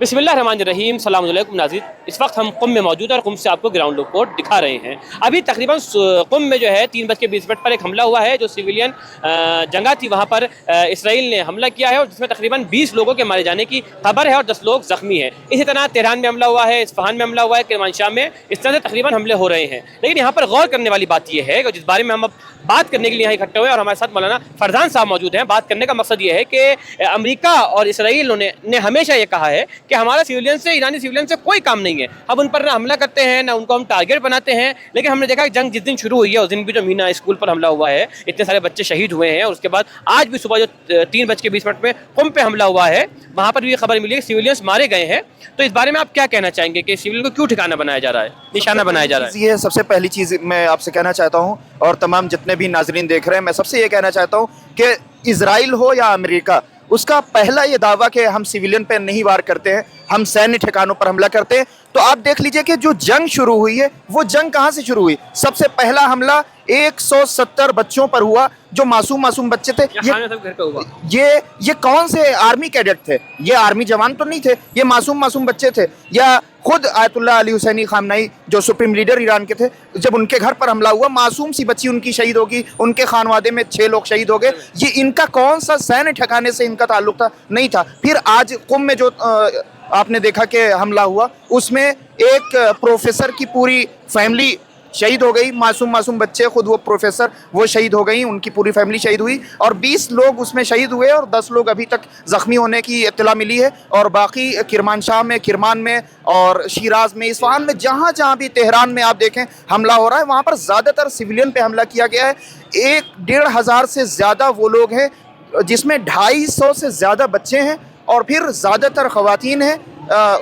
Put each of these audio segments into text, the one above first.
बिस्मिल्लाहिर्रहमानिर्रहीम सलाम अलैकुम नाज़रीन। इस वक्त हम कुम में मौजूद हैं और कुम से आपको ग्राउंड रिपोर्ट दिखा रहे हैं। अभी तकरीबन कुम में जो है 3:20 पर एक हमला हुआ है जो सिविलियन जगह थी, वहाँ पर इसराइल ने हमला किया है और जिसमें तकरीबन 20 लोगों के मारे जाने की खबर है और 10 लोग ज़ख्मी हैं। इसी तरह तेहरान में हमला हुआ है, इस्फहान में हमला हुआ है, किरमानशाह में, इस तरह से तकरीबन हमले हो रहे हैं। लेकिन यहाँ पर गौर करने वाली बात यह है कि जिस बारे में हम अब बात करने के लिए यहाँ इकट्ठे हुए और हमारे साथ मौलाना फरजान साहब मौजूद हैं। बात करने का मकसद ये है कि अमेरिका और इसराइल ने हमेशा ये कहा है कि हमारा सिविलियन से, ईरानी सिविलियन से कोई काम नहीं है। अब उन पर ना हमला करते हैं ना उनको हम टारगेट बनाते हैं। लेकिन हमने देखा कि जंग जिस दिन शुरू हुई है उस दिन भी जो मीना स्कूल पर हमला हुआ है, इतने सारे बच्चे शहीद हुए हैं और उसके बाद आज भी सुबह जो 3:20 में कुम पे हमला हुआ है वहाँ पर भी ये खबर मिली है कि सिविलियंस मारे गए हैं। तो इस बारे में आप क्या कहना चाहेंगे कि सिविलियन को क्यों ठिकाना बनाया जा रहा है, निशाना बनाया जा रहा है? ये सबसे पहली चीज़ मैं आपसे कहना चाहता हूँ और तमाम जितने भी नाजरीन देख रहे हैं, मैं सबसे ये कहना चाहता हूँ कि इजराइल हो या अमेरिका, उसका पहला ये दावा कि हम सिविलियन पे नहीं वार करते हैं, हम सैन्य ठिकानों पर हमला करते हैं। तो आप देख लीजिए कि जो जंग शुरू हुई है वो जंग कहाँ से शुरू हुई। सबसे पहला हमला 170 बच्चों पर हुआ जो मासूम बच्चे थे। ये कौन से आर्मी कैडेट थे? ये आर्मी जवान तो नहीं थे, ये मासूम बच्चे थे। या खुद आयतुल्लाह अली हुसैनी खामनाई जो सुप्रीम लीडर ईरान के थे, जब उनके घर पर हमला हुआ मासूम सी बच्ची उनकी शहीद होगी, उनके खानवादे में 6 लोग शहीद हो गए। ये इनका कौन सा सैन्य ठिकाने से इनका ताल्लुक था? नहीं था। फिर आज कुम में जो आपने देखा कि हमला हुआ, उसमें एक प्रोफेसर की पूरी फैमिली शहीद हो गई। मासूम बच्चे, खुद वो प्रोफेसर वो शहीद हो गई, उनकी पूरी फैमिली शहीद हुई और 20 लोग उसमें शहीद हुए और 10 लोग अभी तक ज़ख्मी होने की इत्तला मिली है। और बाकी किरमानशाह में, किरमान में और शिराज में, इस्फहान में, जहाँ भी, तेहरान में आप देखें हमला हो रहा है, वहाँ पर ज़्यादातर सिविलियन पे हमला किया गया है। 1-1.5 से ज़्यादा वो लोग हैं जिसमें 250 से ज़्यादा बच्चे हैं और फिर ज़्यादातर ख़वातीन हैं,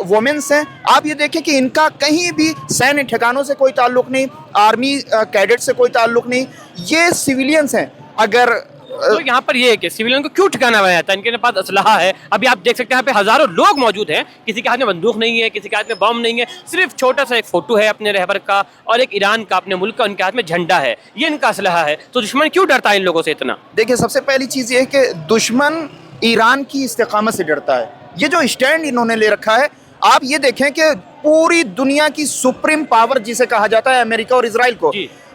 वोमेंस हैं। आप ये देखें कि इनका कहीं भी सैन्य ठिकानों से कोई ताल्लुक़ नहीं, आर्मी कैडेट से कोई ताल्लुक़ नहीं, ये सिविलियंस हैं। अगर तो यहाँ पर ये है कि सिविलियन को क्यों ठिकाना बनाया जाता है? इनके पास असलहा है। अभी आप देख सकते हैं यहाँ पे हज़ारों लोग मौजूद हैं, किसी के हाथ में बंदूक नहीं है, किसी के हाथ में बम नहीं है, सिर्फ छोटा सा एक फ़ोटो है अपने रहबर का और एक ईरान का, अपने मुल्क का, उनके हाथ में झंडा है। ये इनका असलहा है। तो दुश्मन क्यों डरता है इन लोगों से इतना? देखिए, सबसे पहली चीज़ ये है कि दुश्मन ईरान की इस्तिकामत से डरता है। ये जो स्टैंड इन्होंने ले रखा है, आप ये देखें कि पूरी दुनिया की सुप्रीम पावर जिसे कहा जाता है अमेरिका और इजराइल को,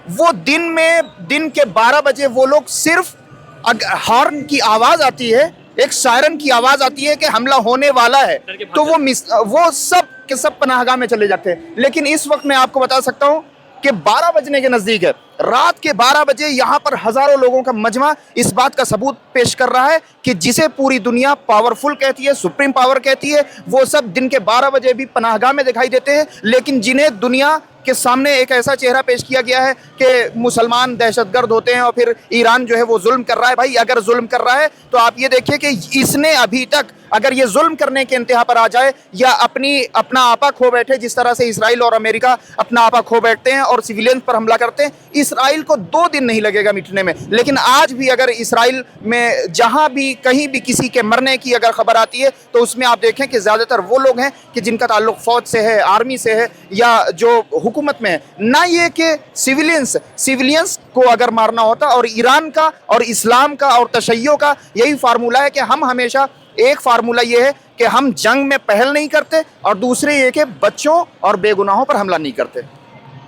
वो दिन के 12 बजे वो लोग सिर्फ हॉर्न की आवाज़ आती है, एक सायरन की आवाज़ आती है कि हमला होने वाला है, तो वो सब के सब पनाहगाह में चले जाते हैं। लेकिन इस वक्त मैं आपको बता सकता हूँ कि 12 बजने के नज़दीक है, रात के 12 बजे यहाँ पर हज़ारों लोगों का मजमा इस बात का सबूत पेश कर रहा है कि जिसे पूरी दुनिया पावरफुल कहती है, सुप्रीम पावर कहती है, वो सब दिन के 12 बजे भी पनाहगाह में दिखाई देते हैं। लेकिन जिन्हें दुनिया के सामने एक ऐसा चेहरा पेश किया गया है कि मुसलमान दहशतगर्द होते हैं और फिर ईरान जो है वो जुल्म कर रहा है। भाई, अगर जुल्म कर रहा है तो आप ये देखिए कि इसने अभी तक, अगर ये जुल्म करने के इंतहा पर आ जाए या अपना आपा खो बैठे, जिस तरह से इसराइल और अमेरिका अपना आपा खो बैठते हैं और सिविलियन पर हमला करते हैं, इसराइल को 2 दिन नहीं लगेगा मिटने में। लेकिन आज भी अगर इसराइल में जहाँ भी कहीं भी किसी के मरने की अगर खबर आती है तो उसमें आप देखें कि ज़्यादातर वो लोग हैं कि जिनका ताल्लुक फ़ौज से है, आर्मी से है या जो हुकूमत में है। ना ये कि सिविलियंस को अगर मारना होता, और ईरान का और इस्लाम का और तशय्यो का यही फार्मूला है कि हम हमेशा, एक फार्मूला ये है कि हम जंग में पहल नहीं करते और दूसरे ये कि बच्चों और बेगुनाहों पर हमला नहीं करते।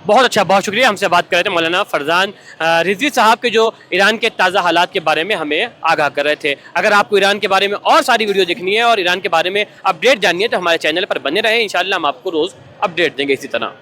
बहुत अच्छा, बहुत शुक्रिया। हमसे बात कर रहे थे मौलाना फरजान रिजवी साहब के जो ईरान के ताज़ा हालात के बारे में हमें आगाह कर रहे थे। अगर आपको ईरान के बारे में और सारी वीडियो देखनी है और ईरान के बारे में अपडेट जाननी है तो हमारे चैनल पर बने रहें। इंशाल्लाह हम आपको रोज़ अपडेट देंगे इसी तरह।